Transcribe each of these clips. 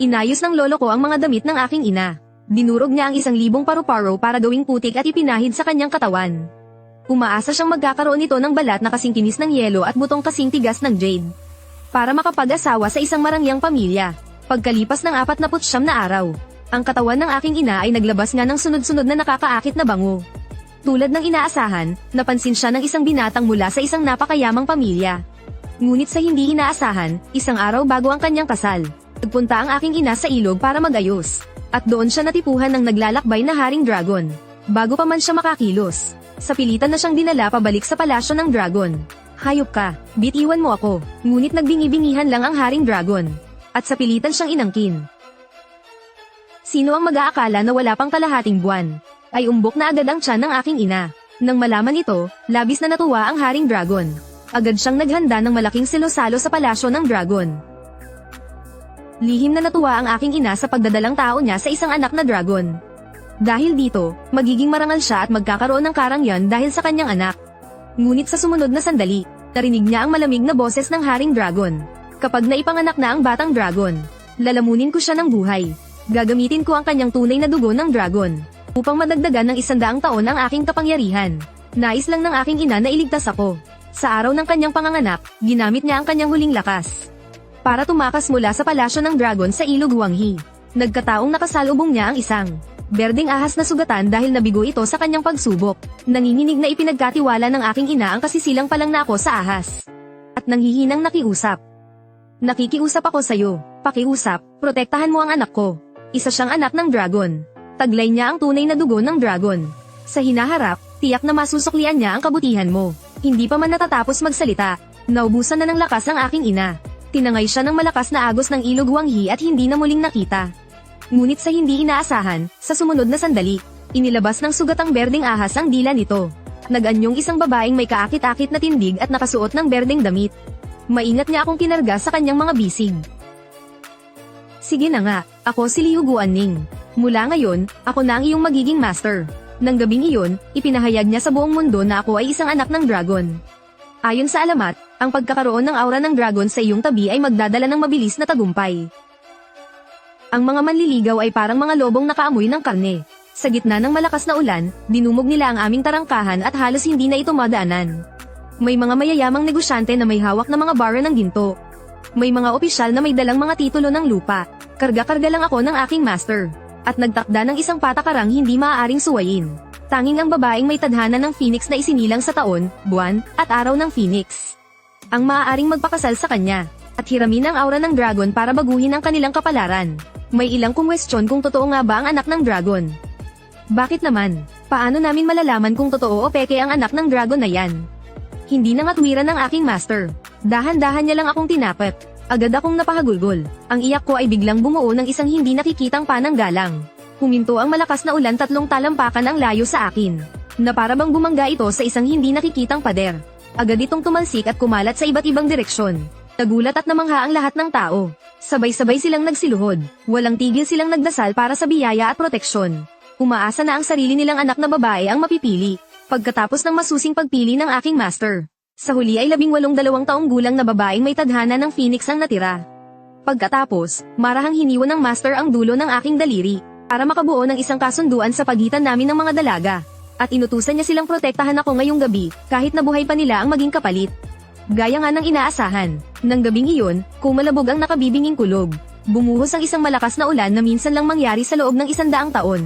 Inayos ng lolo ko ang mga damit ng aking ina. Dinurog niya ang 1,000 paru-paro para gawing putik at ipinahid sa kanyang katawan. Umaasa siyang magkakaroon ito ng balat na kasing kinis ng yelo at butong kasing tigas ng jade. Para makapag-asawa sa isang marangyang pamilya. Pagkalipas ng 49 na araw, ang katawan ng aking ina ay naglabas nga ng sunod-sunod na nakakaakit na bango. Tulad ng inaasahan, napansin siya ng isang binatang mula sa isang napakayamang pamilya. Ngunit sa hindi inaasahan, isang araw bago ang kanyang kasal, nagpunta ang aking ina sa ilog para magayos. At doon siya natipuhan ng naglalakbay na haring dragon. Bago pa man siya makakilos, sa pilitan na siyang dinala pabalik sa palasyo ng dragon. Hayop ka, bitiwan mo ako. Ngunit nagbingi-bingihan lang ang haring dragon. At sa pilitan siyang inangkin. Sino ang mag-aakala na wala pang kalahating buwan? Ay umbok na agad ang tiyan ng aking ina. Nang malaman ito, labis na natuwa ang haring dragon. Agad siyang naghanda ng malaking silosalo sa palasyo ng dragon. Lihim na natuwa ang aking ina sa pagdadalang tao niya sa isang anak na dragon. Dahil dito, magiging marangal siya at magkakaroon ng karangyan dahil sa kanyang anak. Ngunit sa sumunod na sandali, narinig niya ang malamig na boses ng haring dragon. Kapag naipanganak na ang batang dragon, lalamunin ko siya ng buhay. Gagamitin ko ang kanyang tunay na dugo ng dragon, upang madagdagan ng 100 taon ang aking kapangyarihan. Nais lang ng aking ina na iligtas ako. Sa araw ng kanyang panganganak, ginamit niya ang kanyang huling lakas para tumakas mula sa palasyo ng dragon sa ilog Wanghi. Nagkataong nakasalubong niya ang isang berdeng ahas na sugatan dahil nabigo ito sa kanyang pagsubok. Nanginginig na ipinagkatiwala ng aking ina ang kasisilang pa lang na ako sa ahas. At nanghihinang nakiusap. Nakikiusap ako sa'yo. Pakiusap, protektahan mo ang anak ko. Isa siyang anak ng dragon. Taglay niya ang tunay na dugo ng dragon. Sa hinaharap, tiyak na masusuklian niya ang kabutihan mo. Hindi pa man natatapos magsalita, naubusan na ng lakas ang aking ina. Tinangay siya ng malakas na agos ng ilog Wanghi at hindi na muling nakita. Ngunit sa hindi inaasahan, sa sumunod na sandali, inilabas ng sugatang berdeng ahas ang dila nito. Nag-anyong isang babaeng may kaakit-akit na tindig at nakasuot ng berdeng damit. Maingat niya akong kinarga sa kanyang mga bisig. Sige na nga, ako si Liu Guanning. Mula ngayon, ako na ang iyong magiging master. Nang gabing iyon, ipinahayag niya sa buong mundo na ako ay isang anak ng dragon. Ayon sa alamat, ang pagkakaroon ng aura ng dragon sa iyong tabi ay magdadala ng mabilis na tagumpay. Ang mga manliligaw ay parang mga lobong nakaamoy ng karne. Sa gitna ng malakas na ulan, dinumog nila ang aming tarangkahan at halos hindi na ito madaanan. May mga mayayamang negosyante na may hawak na mga bara ng ginto. May mga opisyal na may dalang mga titulo ng lupa. Karga-karga lang ako ng aking master. At nagtakda ng isang patakarang hindi maaaring suwayin. Tanging ang babaeng may tadhana ng phoenix na isinilang sa taon, buwan, at araw ng phoenix ang maaaring magpakasal sa kanya, at hiramin ang aura ng dragon para baguhin ang kanilang kapalaran. May ilang kumwestiyon kung totoo nga ba ang anak ng dragon. Bakit naman? Paano namin malalaman kung totoo o peke ang anak ng dragon na yan? Hindi na ngatwiran ng aking master. Dahan-dahan niya lang akong tinapet. Agad akong napahagulgol. Ang iyak ko ay biglang bumuo ng isang hindi nakikitang pananggalang. Huminto ang malakas na ulan, 3 talampakan ang layo sa akin. Na para bang bumangga ito sa isang hindi nakikitang pader. Agad itong tumalsik at kumalat sa iba't ibang direksyon. Nagulat at namangha ang lahat ng tao. Sabay-sabay silang nagsiluhod. Walang tigil silang nagdasal para sa biyaya at proteksyon. Umaasa na ang sarili nilang anak na babae ang mapipili. Pagkatapos ng masusing pagpili ng aking master. Sa huli ay 18 taong gulang na babaeng may tadhana ng phoenix ang natira. Pagkatapos, marahang hiniwan ng master ang dulo ng aking daliri, para makabuo ng isang kasunduan sa pagitan namin ng mga dalaga. At inutusan niya silang protektahan ako ngayong gabi, kahit na buhay pa nila ang maging kapalit. Gaya nga ng inaasahan, nang gabing iyon, kumalabog ang nakabibinging kulog. Bumuhos ang isang malakas na ulan na minsan lang mangyari sa loob ng 100 taon.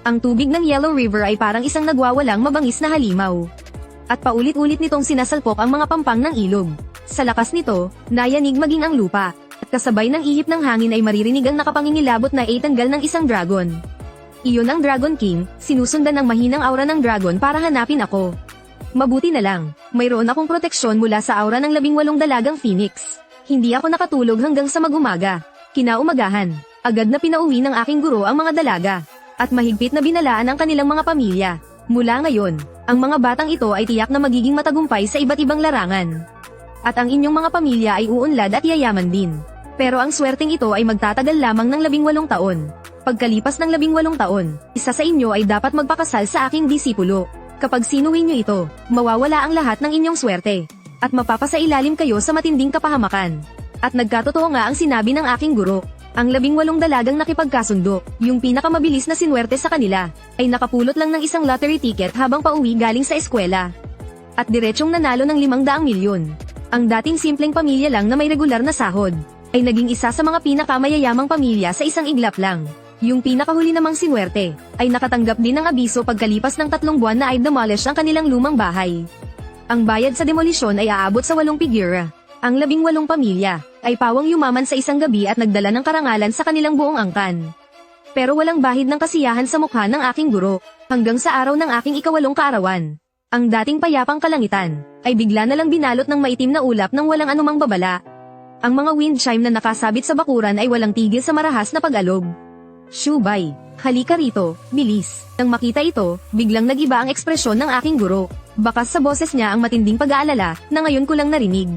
Ang tubig ng Yellow River ay parang isang nagwawalang mabangis na halimaw. At paulit-ulit nitong sinasalpok ang mga pampang ng ilog. Sa lakas nito, nayanig maging ang lupa. At kasabay ng ihip ng hangin ay maririnig ang nakapangingilabot na tanggal ng isang dragon. Iyon ang Dragon King, sinusundan ng mahinang aura ng dragon para hanapin ako. Mabuti na lang, mayroon akong proteksyon mula sa aura ng 18 dalagang phoenix. Hindi ako nakatulog hanggang sa mag-umaga. Kinaumagahan, agad na pinauwi ng aking guro ang mga dalaga. At mahigpit na binalaan ang kanilang mga pamilya. Mula ngayon, ang mga batang ito ay tiyak na magiging matagumpay sa iba't ibang larangan. At ang inyong mga pamilya ay uunlad at yayaman din. Pero ang swerteng ito ay magtatagal lamang ng 18 taon. Pagkalipas ng 18 taon, isa sa inyo ay dapat magpakasal sa aking disipulo. Kapag sinuwi nyo ito, mawawala ang lahat ng inyong swerte. At mapapasailalim kayo sa matinding kapahamakan. At nagkatotoo nga ang sinabi ng aking guro. Ang 18 dalagang nakipagkasundo, yung pinakamabilis na sinwerte sa kanila, ay nakapulot lang ng isang lottery ticket habang pauwi galing sa eskwela. At diretsyong nanalo ng 500 milyon. Ang dating simpleng pamilya lang na may regular na sahod, ay naging isa sa mga pinakamayayamang pamilya sa isang iglap lang. Yung pinakahuli namang sinwerte, ay nakatanggap din ng abiso pagkalipas ng 3 buwan na ay demolish ang kanilang lumang bahay. Ang bayad sa demolisyon ay aabot sa 8 figure. Ang 18 pamilya, ay pawang yumaman sa isang gabi at nagdala ng karangalan sa kanilang buong angkan. Pero walang bahid ng kasiyahan sa mukha ng aking guro, hanggang sa araw ng aking ika-8 kaarawan. Ang dating payapang kalangitan, ay bigla na lang binalot ng maitim na ulap ng walang anumang babala. Ang mga wind chime na nakasabit sa bakuran ay walang tigil sa marahas na pag-alog. Shubay, halika rito, bilis. Nang makita ito, biglang nag-iba ang ekspresyon ng aking guro. Bakas sa boses niya ang matinding pag-aalala, na ngayon ko lang narinig.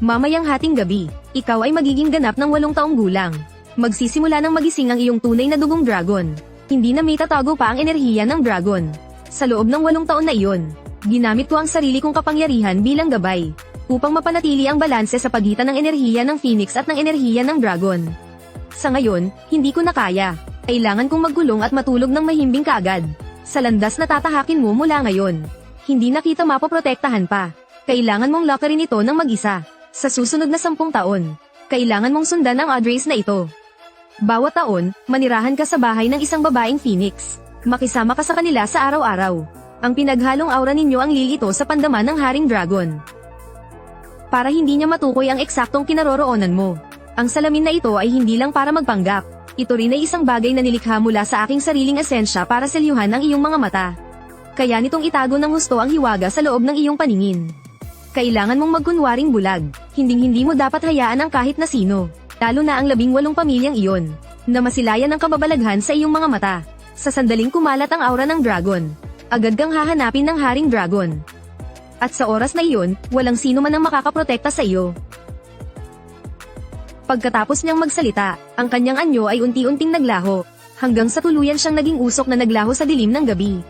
Mamayang hating gabi, ikaw ay magiging ganap ng 8 taong gulang. Magsisimula ng magising ang iyong tunay na dugong dragon. Hindi na may tatago pa ang enerhiya ng dragon. Sa loob ng 8 taon na iyon, ginamit ko ang sarili kong kapangyarihan bilang gabay, upang mapanatili ang balanse sa pagitan ng enerhiya ng Phoenix at ng enerhiya ng dragon. Sa ngayon, hindi ko na kaya. Kailangan kong magkulong at matulog ng mahimbing kaagad. Sa landas na tatahakin mo mula ngayon, hindi na kita mapoprotektahan pa. Kailangan mong lockerin ito ng mag-isa. Sa susunod na 10 taon, kailangan mong sundan ang address na ito. Bawat taon, manirahan ka sa bahay ng isang babaeng Phoenix. Makisama ka sa kanila sa araw-araw. Ang pinaghalong aura ninyo ang lilito sa pandaman ng Haring Dragon. Para hindi niya matukoy ang eksaktong kinaroroonan mo. Ang salamin na ito ay hindi lang para magpanggap. Ito rin ay isang bagay na nilikha mula sa aking sariling esensya para selyuhan ang iyong mga mata. Kaya nitong itago ng husto ang hiwaga sa loob ng iyong paningin. Kailangan mong magkunwaring bulag. Hinding-hindi mo dapat hayaan ang kahit na sino, lalo na ang 18 pamilyang iyon, na masilayan ng kababalaghan sa iyong mga mata. Sa sandaling kumalat ang aura ng dragon, agad kang hahanapin ng Haring Dragon. At sa oras na iyon, walang sino man ang makakaprotekta sa iyo. Pagkatapos niyang magsalita, ang kanyang anyo ay unti-unting naglaho, hanggang sa tuluyan siyang naging usok na naglaho sa dilim ng gabi.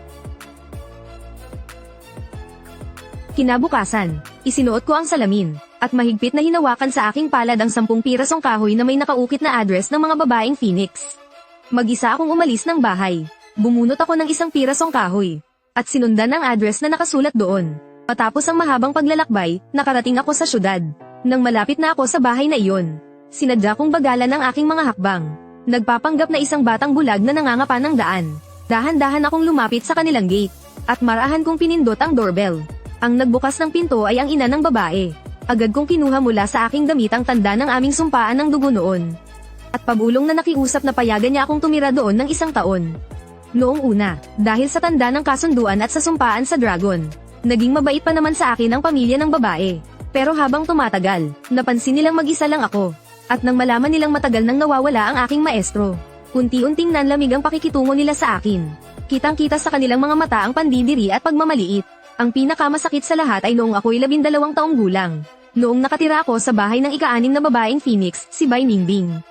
Kinabukasan, isinuot ko ang salamin, at mahigpit na hinawakan sa aking palad ang 10 pirasong kahoy na may nakaukit na address ng mga babaeng Phoenix. Mag-isa akong umalis ng bahay. Bumunot ako ng 1 pirasong kahoy, at sinundan ang address na nakasulat doon. Matapos ang mahabang paglalakbay, nakarating ako sa syudad. Nang malapit na ako sa bahay na iyon, sinadya kong bagalan ang aking mga hakbang. Nagpapanggap na isang batang bulag na nangangapa ng daan. Dahan-dahan akong lumapit sa kanilang gate, at marahan kong pinindot ang doorbell. Ang nagbukas ng pinto ay ang ina ng babae. Agad kong kinuha mula sa aking damit ang tanda ng aming sumpaan ng dugo noon. At pabulong na nakiusap na payagan niya akong tumira doon ng 1 taon. Noong una, dahil sa tanda ng kasunduan at sa sumpaan sa dragon, naging mabait pa naman sa akin ang pamilya ng babae. Pero habang tumatagal, napansin nilang mag-isa lang ako. At nang malaman nilang matagal nang nawawala ang aking maestro, unti-unting nanlamig ang pakikitungo nila sa akin. Kitang-kita sa kanilang mga mata ang pandidiri at pagmamaliit. Ang pinakamasakit sa lahat ay noong ako'y 12 taong gulang. Noong nakatira ako sa bahay ng ika-6 na babaeng Phoenix, si Bai Ningbing.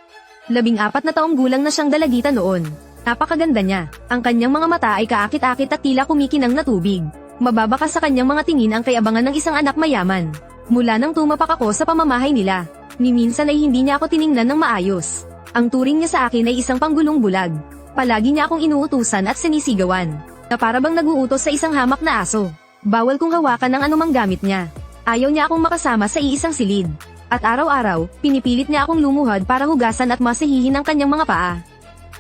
14 na taong gulang na siyang dalagita noon. Napakaganda niya. Ang kanyang mga mata ay kaakit-akit at tila kumikinang na tubig. Mababaka sa kanyang mga tingin ang kayabangan ng isang anak mayaman. Mula nang tumapak ako sa pamamahay nila, ni minsan ay hindi niya ako tiningnan ng maayos. Ang turing niya sa akin ay isang panggulong bulag. Palagi niya akong inuutusan at sinisigawan, na para bang naguutos sa isang hamak na aso. Bawal kong hawakan ng anumang gamit niya. Ayaw niya akong makasama sa iisang silid. At araw-araw, pinipilit niya akong lumuhod para hugasan at masahihin ang kanyang mga paa.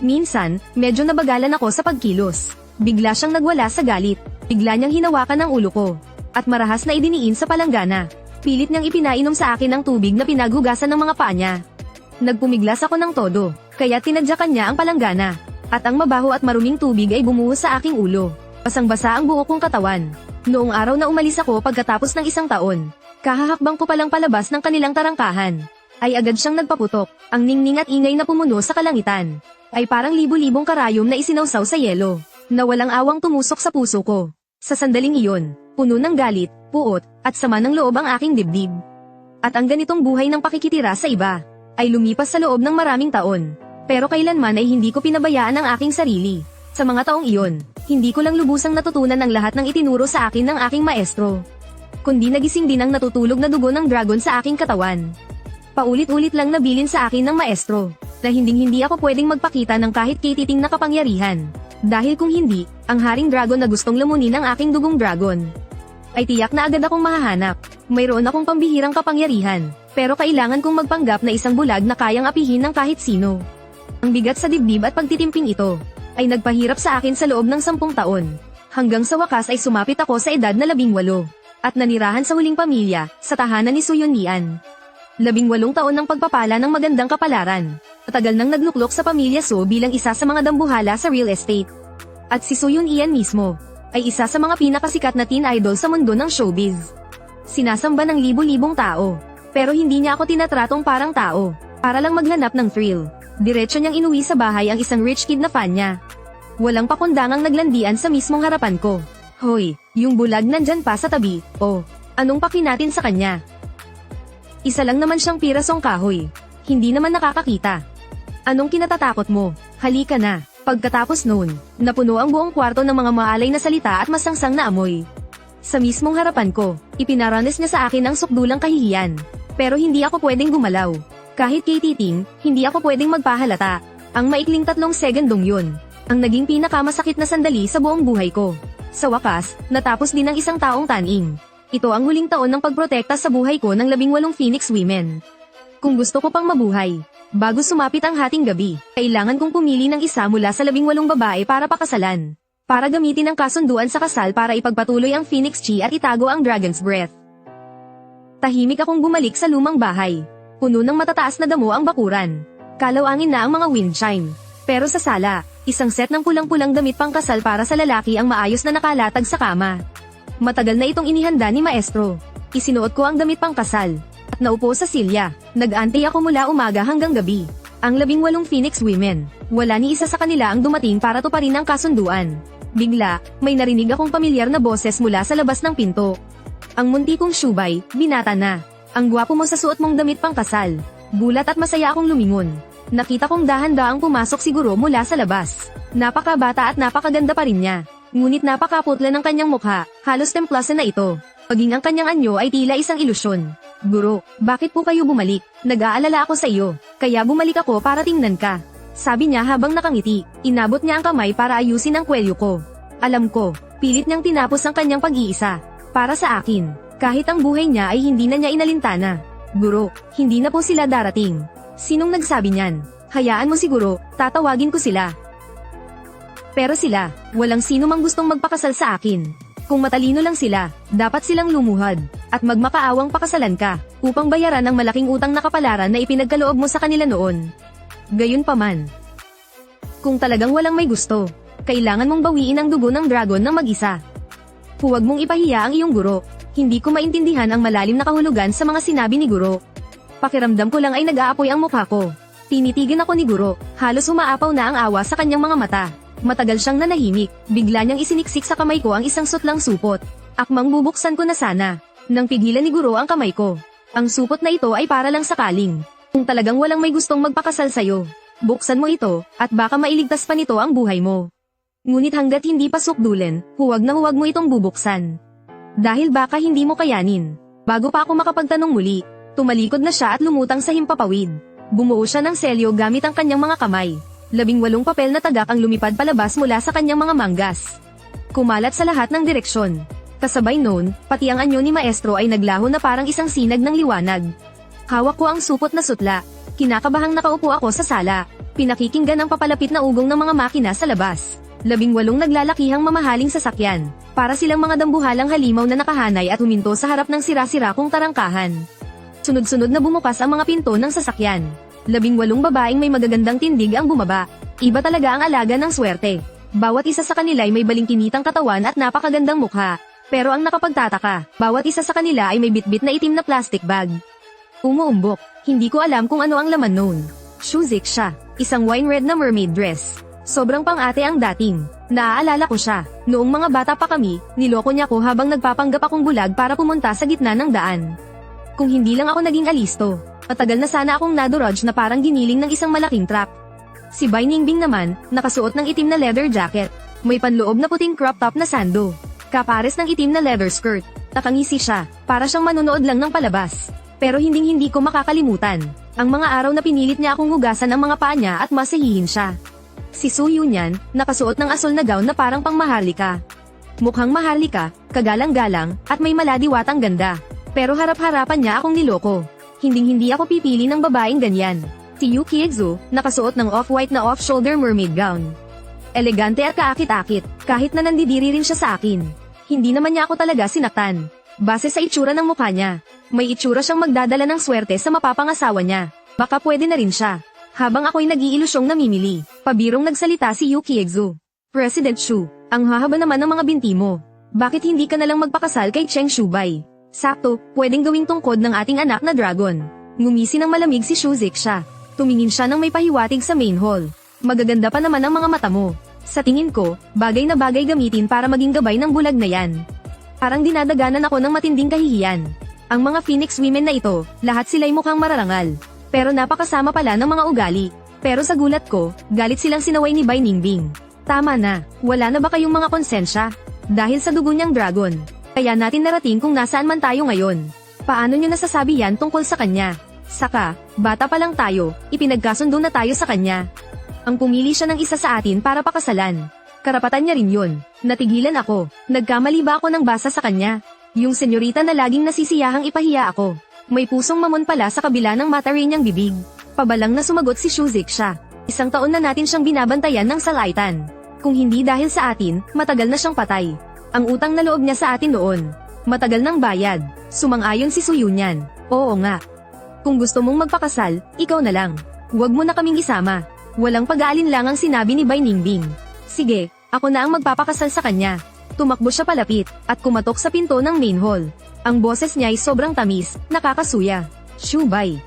Minsan, medyo nabagalan ako sa pagkilos. Bigla siyang nagwala sa galit. Bigla niyang hinawakan ang ulo ko. At marahas na idiniin sa palanggana. Pilit niyang ipinainom sa akin ang tubig na pinaghugasan ng mga paa niya. Nagpumiglas ako ng todo, kaya tinadyakan niya ang palanggana. At ang mabaho at maruming tubig ay bumuhos sa aking ulo. Basang-basa ang buo kong katawan. Noong araw na umalis ako pagkatapos ng 1 taon, kahahakbang ko palang palabas ng kanilang tarangkahan, ay agad siyang nagpaputok. Ang ningning at ingay na pumuno sa kalangitan, ay parang libu-libong karayom na isinawsaw sa yelo, na walang awang tumusok sa puso ko. Sa sandaling iyon, puno ng galit, puot, at sama ng loob ang aking dibdib. At ang ganitong buhay ng pakikitira sa iba, ay lumipas sa loob ng maraming taon. Pero kailanman ay hindi ko pinabayaan ang aking sarili. Sa mga taong iyon, hindi ko lang lubusang natutunan ang lahat ng itinuro sa akin ng aking maestro. Kundi nagising din ang natutulog na dugo ng dragon sa aking katawan. Paulit-ulit lang nabilin sa akin ng maestro, na hindi ako pwedeng magpakita ng kahit kititing na kapangyarihan. Dahil kung hindi, ang haring dragon na gustong lamunin ang aking dugong dragon, ay tiyak na agad akong mahahanap. Mayroon akong pambihirang kapangyarihan, pero kailangan kong magpanggap na isang bulag na kayang apihin ng kahit sino. Ang bigat sa dibdib at pagtitimping ito, ay nagpahirap sa akin sa loob ng 10 taon. Hanggang sa wakas ay sumapit ako sa edad na 18, at nanirahan sa huling pamilya, sa tahanan ni Suyun Lian. 18 taon ng pagpapala ng magandang kapalaran. Matagal nang nagluklok sa pamilya So bilang isa sa mga dambuhala sa real estate. At si Suyun Lian mismo, ay isa sa mga pinakasikat na teen idol sa mundo ng showbiz. Sinasamba ng libo-libong tao, pero hindi niya ako tinatratong parang tao, para lang maghanap ng thrill. Diretso niyang inuwi sa bahay ang isang rich kid na fan niya. Walang pakundangang naglandian sa mismong harapan ko. Hoy, yung bulag nandyan pa sa tabi, oh, anong paki natin sa kanya? Isa lang naman siyang pirasong kahoy. Hindi naman nakakakita. Anong kinatatakot mo? Halika na. Pagkatapos noon, napuno ang buong kwarto ng mga maalay na salita at masangsang na amoy. Sa mismong harapan ko, ipinaranas niya sa akin ang sukdulang kahihiyan. Pero hindi ako pwedeng gumalaw. Kahit kay titing, hindi ako pwedeng magpahalata. Ang maikling 3 segundong yun, ang naging pinakamasakit na sandali sa buong buhay ko. Sa wakas, natapos din ang isang taong taning. Ito ang huling taon ng pagprotekta sa buhay ko ng 18 Phoenix Women. Kung gusto ko pang mabuhay, bago sumapit ang hating gabi, kailangan kong pumili ng isa mula sa 18 babae para pakasalan. Para gamitin ang kasunduan sa kasal para ipagpatuloy ang Phoenix Chi at itago ang Dragon's Breath. Tahimik akong bumalik sa lumang bahay. Puno ng matataas na damo ang bakuran. Kalawangin na ang mga wind chime. Pero sa sala, isang set ng pulang-pulang damit pangkasal para sa lalaki ang maayos na nakalatag sa kama. Matagal na itong inihanda ni maestro. Isinuot ko ang damit pangkasal. At naupo sa silya. Nag-antay ako mula umaga hanggang gabi. Ang 18 Phoenix Women, wala ni isa sa kanila ang dumating para tuparin ang kasunduan. Bigla, may narinig akong pamilyar na boses mula sa labas ng pinto. Ang munti kong syubay, binata na. Ang gwapo mo sa suot mong damit pangkasal. Gulat at masaya akong lumingon. Nakita kong dahan-daang pumasok siguro mula sa labas. Napakabata at napakaganda pa rin niya. Ngunit napakaputla ng kanyang mukha, halos templasan na ito. Paging ang kanyang anyo ay tila isang ilusyon. Guro, bakit po kayo bumalik? Nag-aalala ako sa iyo, kaya bumalik ako para tingnan ka. Sabi niya habang nakangiti. Inabot niya ang kamay para ayusin ang kwelyo ko. Alam ko, pilit niyang tinapos ang kanyang pag-iisa. Para sa akin, kahit ang buhay niya ay hindi na niya inalintana. Guro, hindi na po sila darating. Sinong nagsabi niyan? Hayaan mo siguro, tatawagin ko sila. Pero sila, walang sino mang gustong magpakasal sa akin. Kung matalino lang sila, dapat silang lumuhad, at magmakaawang pakasalan ka, upang bayaran ang malaking utang na kapalaran na ipinagkaloob mo sa kanila noon. Gayunpaman, kung talagang walang may gusto, kailangan mong bawiin ang dugo ng dragon ng mag-isa. Huwag mong ipahiya ang iyong guro. Hindi ko maintindihan ang malalim na kahulugan sa mga sinabi ni guro. Pakiramdam ko lang ay nag-aapoy ang mukha ko. Tinitigan ako ni guro, halos umaapaw na ang awa sa kanyang mga mata. Matagal siyang nanahimik, bigla niyang isiniksik sa kamay ko ang isang sutlang supot. Akmang bubuksan ko na sana. Nang pigilan ni guro ang kamay ko. Ang supot na ito ay para lang sakaling. Kung talagang walang may gustong magpakasal sa'yo, buksan mo ito, at baka mailigtas pa nito ang buhay mo. Ngunit hanggat hindi pa sukdulan, huwag na huwag mo itong bubuksan. Dahil baka hindi mo kayanin. Bago pa ako makapagtanong muli, tumalikod na siya at lumutang sa himpapawid. Bumuo siya ng selyo gamit ang kanyang mga kamay. 18 papel na tagak ang lumipad palabas mula sa kanyang mga manggas. Kumalat sa lahat ng direksyon. Kasabay noon, pati ang anyo ni maestro ay naglaho na parang isang sinag ng liwanag. Hawak ko ang supot na sutla. Kinakabahang nakaupo ako sa sala. Pinakikinggan ang papalapit na ugong ng mga makina sa labas. 18 naglalakihang mamahaling sasakyan. Para silang mga dambuhalang halimaw na nakahanay at huminto sa harap ng sira-sira kong tarangkahan. Sunod-sunod na bumukas ang mga pinto ng sasakyan. 18 babaeng may magagandang tindig ang bumaba. Iba talaga ang alaga ng swerte. Bawat isa sa kanila ay may balingkinitang katawan at napakagandang mukha. Pero ang nakapagtataka, bawat isa sa kanila ay may bitbit na itim na plastic bag. Umuumbok, hindi ko alam kung ano ang laman noon. Shuzik siya, isang wine red na mermaid dress. Sobrang pang-ate ang dating. Naaalala ko siya, noong mga bata pa kami, niloko niya ko habang nagpapanggap akong bulag para pumunta sa gitna ng daan. Kung hindi lang ako naging alisto, matagal na sana akong nadurudge na parang giniling ng isang malaking trap. Si Bai Ningbing naman, nakasuot ng itim na leather jacket. May panloob na puting crop top na sando. Kapares ng itim na leather skirt. Nakangisi siya, para siyang manonood lang ng palabas. Pero hindi ko makakalimutan ang mga araw na pinilit niya akong hugasan ang mga paa niya at masahihin siya. Si Su Yunyan, nakasuot ng asul na gown na parang pangmaharlika. Mukhang maharlika, kagalang-galang, at may maladiwatang ganda. Pero harap-harapan niya akong niloko. Hindi ako pipili ng babaeng ganyan. Si Yu Kiexu, nakasuot ng off-white na off-shoulder mermaid gown. Elegante at kaakit-akit, kahit na nandidiri rin siya sa akin. Hindi naman niya ako talaga sinaktan. Base sa itsura ng mukha niya, may itsura siyang magdadala ng swerte sa mapapangasawa niya. Baka pwede na rin siya. Habang ako'y nag-iilusyong namimili, pabirong nagsalita si Yu Kiexu. President Shu, ang hahaba naman ng mga binti mo. Bakit hindi ka nalang magpakasal kay Cheng Shubay? Sakto, pwedeng gawing tungkod ng ating anak na dragon. Ngumisi ng malamig si Shu Zixia. Tumingin siya ng may pahiwatig sa main hall. Magaganda pa naman ang mga mata mo. Sa tingin ko, bagay na bagay gamitin para maging gabay ng bulag na yan. Parang dinadaganan ako ng matinding kahihiyan. Ang mga Phoenix women na ito, lahat sila'y mukhang mararangal. Pero napakasama pala ng mga ugali. Pero sa gulat ko, galit silang sinaway ni Bai Ningbing. Tama na, wala na ba kayong mga konsensya? Dahil sa dugo niyang dragon. Kaya natin narating kung nasaan man tayo ngayon. Paano niyo nasasabi yan tungkol sa kanya? Saka, bata pa lang tayo, ipinagkasundo na tayo sa kanya. Ang pumili siya ng isa sa atin para pakasalan. Karapatan niya rin yun. Natigilan ako. Nagkamali ba ako ng basa sa kanya? Yung senyorita na laging nasisiyahang ipahiya ako. May pusong mamon pala sa kabila ng mata rin niyang bibig. Pabalang na sumagot si Shu Zixia. 1 taon na natin siyang binabantayan ng salaitan. Kung hindi dahil sa atin, matagal na siyang patay. Ang utang na loob niya sa atin noon. Matagal ng bayad. Sumang-ayon si Su Yunyan. Oo nga. Kung gusto mong magpakasal, ikaw na lang. Huwag mo na kaming isama. Walang pag-aalinlangang sinabi ni Bai Ningbing. Sige, ako na ang magpapakasal sa kanya. Tumakbo siya palapit, at kumatok sa pinto ng main hall. Ang boses niya ay sobrang tamis, nakakasuya. Shubay,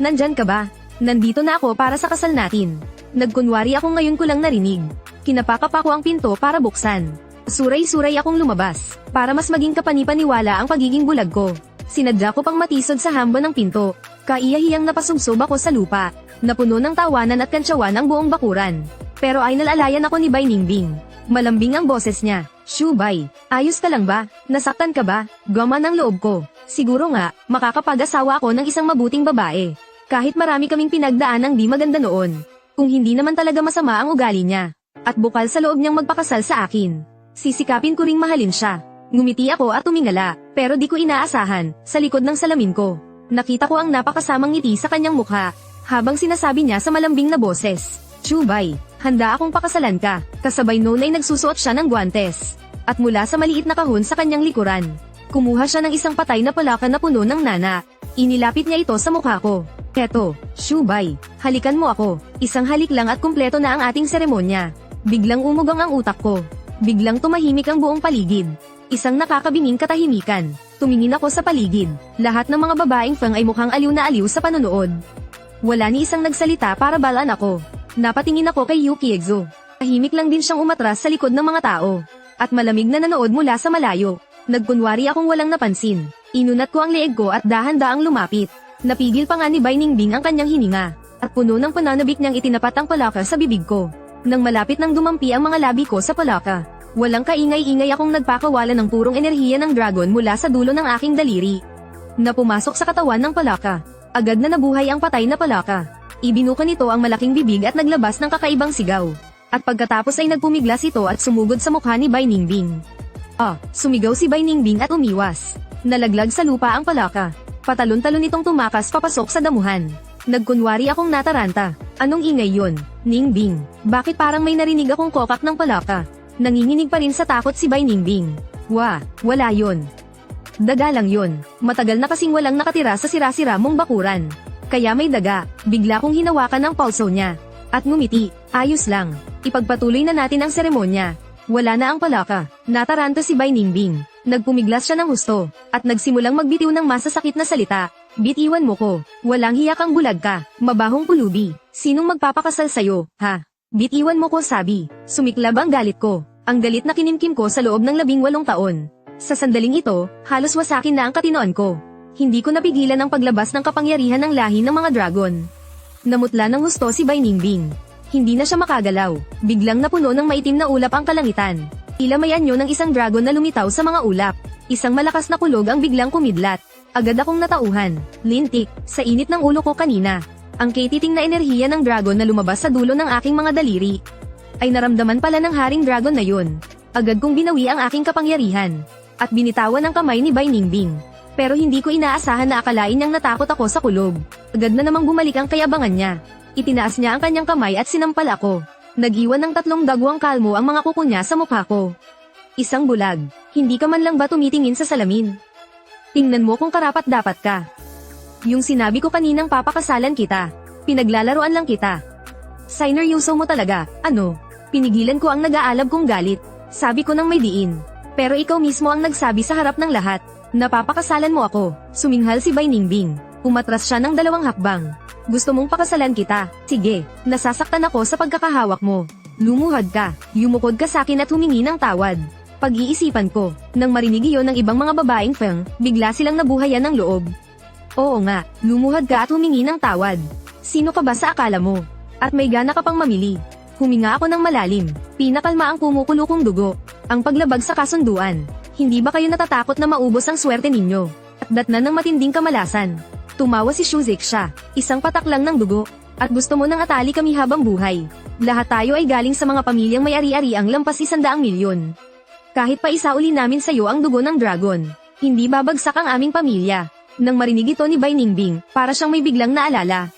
nandyan ka ba? Nandito na ako para sa kasal natin. Nagkunwari ako ngayon ko lang narinig. Kinapakapa ko ang pinto para buksan. Suray-suray akong lumabas, para mas maging kapanipaniwala ang pagiging bulag ko. Sinadya ko pang matisod sa hamba ng pinto. Kaiyahiyang napasubsob ako sa lupa. Napuno ng tawanan at kantsawan ang buong bakuran. Pero ay nalalayan ako ni Bai Ningbing. Malambing ang boses niya. Shubay, ayos ka lang ba? Nasaktan ka ba? Gaman ang loob ko. Siguro nga, makakapag-asawa ako ng isang mabuting babae. Kahit marami kaming pinagdaan ng di maganda noon. Kung hindi naman talaga masama ang ugali niya. At bukal sa loob niyang magpakasal sa akin. Sisikapin ko ring mahalin siya. Ngumiti ako at tumingala, pero di ko inaasahan, sa likod ng salamin ko. Nakita ko ang napakasamang ngiti sa kanyang mukha, habang sinasabi niya sa malambing na boses. Shubay, handa akong pakasalan ka. Kasabay noon ay nagsusuot siya ng guwantes. At mula sa maliit na kahon sa kanyang likuran, kumuha siya ng isang patay na palaka na puno ng nana. Inilapit niya ito sa mukha ko. Eto, Shubay, halikan mo ako. Isang halik lang at kumpleto na ang ating seremonya. Biglang umugang ang utak ko. Biglang tumahimik ang buong paligid. Isang nakakabinging katahimikan. Tumingin ako sa paligid. Lahat ng mga babaeng fang ay mukhang aliw na aliw sa panonood. Wala ni isang nagsalita para balaan ako. Napatingin ako kay Yu Kiexu. Tahimik lang din siyang umatras sa likod ng mga tao. At malamig na nanood mula sa malayo. Nagkunwari akong walang napansin. Inunat ko ang leeg ko at dahan-daang lumapit. Napigil pa nga ni Bai Ningbing ang kanyang hininga. At puno ng pananabik niyang itinapat ang palaka sa bibig ko. Nang malapit nang dumampi ang mga labi ko sa palaka. Walang kaingay-ingay akong nagpakawala ng purong enerhiya ng dragon mula sa dulo ng aking daliri. Na pumasok sa katawan ng palaka. Agad na nabuhay ang patay na palaka. Ibinuka nito ang malaking bibig at naglabas ng kakaibang sigaw. At pagkatapos ay nagpumiglas ito at sumugod sa mukha ni Bai Ningbing. Sumigaw si Bai Ningbing at umiwas. Nalaglag sa lupa ang palaka. Patalon-talon itong tumakas papasok sa damuhan. Nagkunwari akong nataranta. Anong ingay yon? Ningbing, bakit parang may narinig akong kokak ng palaka? Nanginginig pa rin sa takot si Bai Ningbing. Wala yon. Daga lang yon. Matagal na kasing walang nakatira sa sira-sira mong bakuran. Kaya may daga. Bigla kong hinawakan ang pulso niya. At ngumiti. Ayos lang. Ipagpatuloy na natin ang seremonya. Wala na ang palaka. Nataranta si Bai Ningbing. Nagpumiglas siya ng husto. At nagsimulang magbitiw ng masasakit na salita. Bitiwan mo ko. Walang hiya kang bulag ka. Mabahong pulubi. Sinong magpapakasal sa'yo, ha? Bitiwan mo ko, sabi. Sumiklab ang galit ko. Ang galit na kinimkim ko sa loob ng 18 taon. Sa sandaling ito, halos wasakin na ang katinoan ko. Hindi ko napigilan ang paglabas ng kapangyarihan ng lahi ng mga dragon. Namutla ng husto si Bai Ningbing. Hindi na siya makagalaw. Biglang napuno ng maitim na ulap ang kalangitan. Tila may anyo ng isang dragon na lumitaw sa mga ulap. Isang malakas na kulog ang biglang kumidlat. Agad akong natauhan, lintik, sa init ng ulo ko kanina. Ang katiting na enerhiya ng dragon na lumabas sa dulo ng aking mga daliri. Ay naramdaman pala ng haring dragon na yun. Agad kong binawi ang aking kapangyarihan. At binitawan ang kamay ni Bai Ningbing. Pero hindi ko inaasahan na akalain niyang natakot ako sa kulob. Agad na namang bumalik ang kayabangan niya. Itinaas niya ang kanyang kamay at sinampal ako. Nag-iwan ng 3 dagwang kalmo ang mga kuko niya sa mukha ko. Isang bulag, hindi ka man lang ba tumitingin sa salamin? Tingnan mo kung karapat-dapat ka. Yung sinabi ko kaninang papakasalan kita. Pinaglalaroan lang kita. Sineryoso mo talaga, ano? Pinigilan ko ang nag-aalab kong galit. Sabi ko nang may diin. Pero ikaw mismo ang nagsabi sa harap ng lahat. Napapakasalan mo ako. Suminghal si Bai Ningbing. Umatras siya ng 2 hakbang. Gusto mong pakasalan kita? Sige, nasasaktan ako sa pagkakahawak mo. Lumuhad ka, yumukod ka sa akin at humingi ng tawad. Pag-iisipan ko, nang marinig iyon ng ibang mga babaeng feng, bigla silang nabuhayan ng loob. Oo nga, lumuhad ka at humingi ng tawad. Sino ka ba sa akala mo? At may gana ka pang mamili. Huminga ako ng malalim, pinakalma ang kumukulo kong dugo. Ang paglabag sa kasunduan. Hindi ba kayo natatakot na maubos ang swerte ninyo? At datnan ng matinding kamalasan. Tumawa si Shuzik siya, isang patak lang ng dugo. At gusto mo nang atali kami habang buhay. Lahat tayo ay galing sa mga pamilyang may ari-ariang lampas 100 milyon. Kahit pa isa uli namin sa'yo ang dugo ng dragon, hindi babagsak ang aming pamilya. Nang marinig ito ni Bai Ningbing, para siyang may biglang naalala.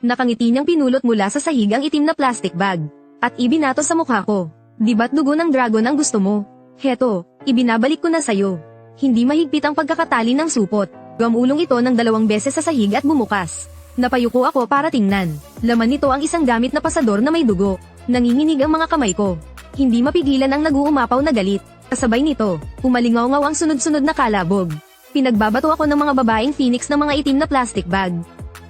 Nakangiti niyang pinulot mula sa sahig ang itim na plastic bag. At ibinato sa mukha ko. Di ba't dugo ng dragon ang gusto mo? Heto, ibinabalik ko na sa'yo. Hindi mahigpit ang pagkakatali ng supot. Gamulong ito ng 2 beses sa sahig at bumukas. Napayuko ako para tingnan. Laman nito ang isang gamit na pasador na may dugo. Nanginginig ang mga kamay ko. Hindi mapigilan ang nag-uumapaw na galit. Kasabay nito, umalingaw-ngaw ang sunod-sunod na kalabog. Pinagbabato ako ng mga babaeng phoenix ng mga itim na plastic bag.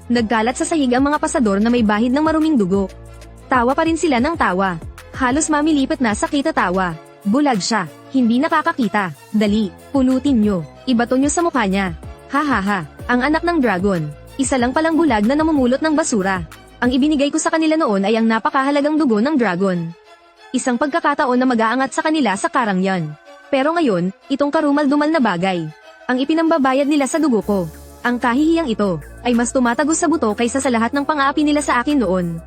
Nagkalat sa sahig ang mga pasador na may bahid ng maruming dugo. Tawa pa rin sila ng tawa. Halos mamilipat na sa kita-tawa. Bulag siya, hindi nakakakita. Dali, pulutin nyo. Ibato nyo sa mukha niya. Ha ha ha, ang anak ng dragon. Isa lang palang bulag na namumulot ng basura. Ang ibinigay ko sa kanila noon ay ang napakahalagang dugo ng dragon. Isang pagkakataon na mag-aangat sa kanila sa karangyan. Pero ngayon, itong karumal-dumal na bagay. Ang ipinambabayad nila sa dugo ko. Ang kahihiyang ito, ay mas tumatagos sa buto kaysa sa lahat ng pang-aapi nila sa akin noon.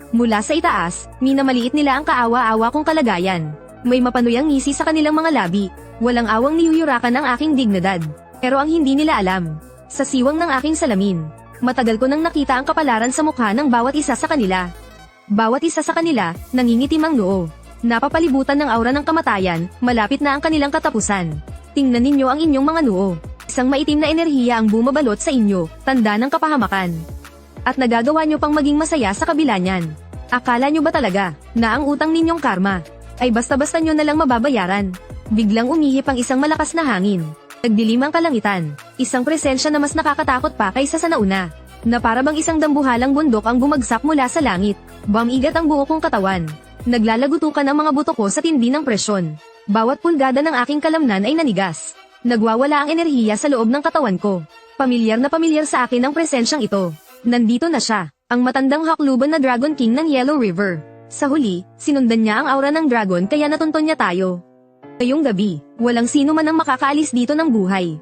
Mula sa itaas, minamaliit nila ang kaawa-awa kong kalagayan. May mapanuyang ngisi sa kanilang mga labi. Walang awang niyuyurakan ang aking dignidad. Pero ang hindi nila alam, sa siwang ng aking salamin, matagal ko nang nakita ang kapalaran sa mukha ng bawat isa sa kanila. Bawat isa sa kanila, nangingitim ang noo. Napapalibutan ng aura ng kamatayan, malapit na ang kanilang katapusan. Tingnan ninyo ang inyong mga noo. Isang maitim na enerhiya ang bumabalot sa inyo, tanda ng kapahamakan. At nagagawa nyo pang maging masaya sa kabila niyan. Akala nyo ba talaga, na ang utang ninyong karma, ay basta-basta nyo na lang mababayaran? Biglang umihip ang isang malakas na hangin. Nagdilim ang kalangitan, isang presensya na mas nakakatakot pa kaysa sa nauna. Na para bang isang dambuhalang bundok ang bumagsak mula sa langit. Bumigat ang buo kong katawan. Naglalagutukan ang mga buto ko sa tindi ng presyon. Bawat pulgada ng aking kalamnan ay nanigas. Nagwawala ang enerhiya sa loob ng katawan ko. Pamilyar na pamilyar sa akin ang presensyang ito. Nandito na siya, ang matandang hakluban na Dragon King ng Yellow River. Sa huli, sinundan niya ang aura ng dragon kaya natunton niya tayo. Ngayong gabi, walang sino man ang makakaalis dito ng buhay.